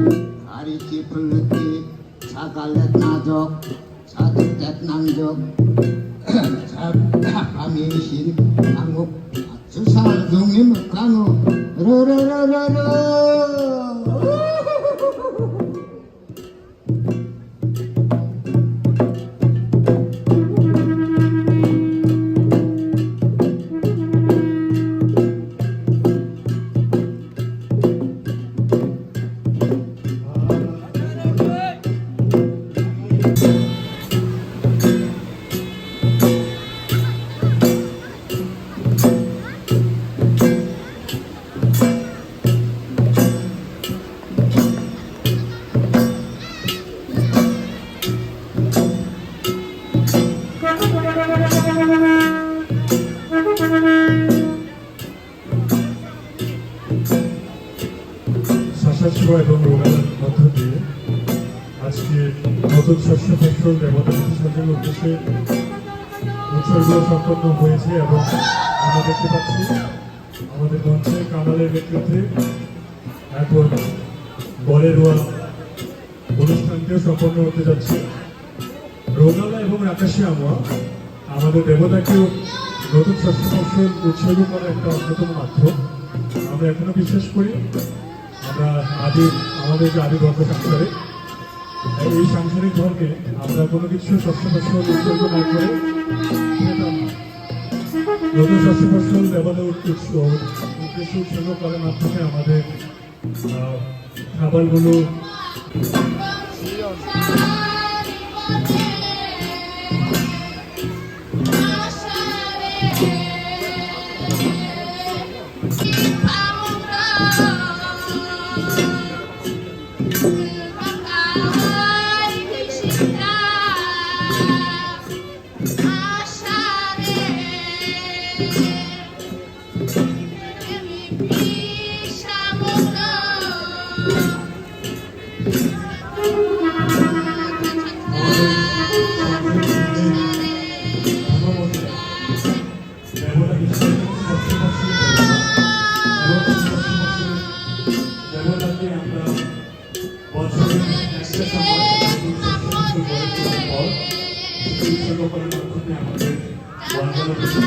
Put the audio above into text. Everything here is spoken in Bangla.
가리치 블루티 사갈렛 나적 사득댓 남적 밤이신 한국 주사할 동님 강호 러러러러러 শাসাশিবা এবং রোগানের মধ্য দিয়ে আজকে নতুন শস্য ফসল দেবতা বিসর্জনের উদ্দেশ্যে উৎসবগুলো সম্পন্ন হয়েছে এবং আমরা দেখতে পাচ্ছি আমাদের মঞ্চে কামালের নেতৃত্বে এখন বরের রোয়া অনুষ্ঠানটিও সম্পন্ন হতে যাচ্ছে। রোগালা এবং আকাশে আমরা আমাদের দেবতাকেও নতুন শস্য ফসল উৎসর্গ করার একটা অন্যতম মাধ্যম। আমরা এখনো বিশ্বাস করি আমরা আমাদের যে আদি ধর্ম সংসারে এই সাংসারিক ধর্মে আমরা কোনো কিছু শস্য ফসল উৎসর্গ না করে নতুন শস্য ফসল দেবতার উদ্দেশ্য উৎসর্গ করার মাধ্যমে আমাদের খাবারগুলো আমাদের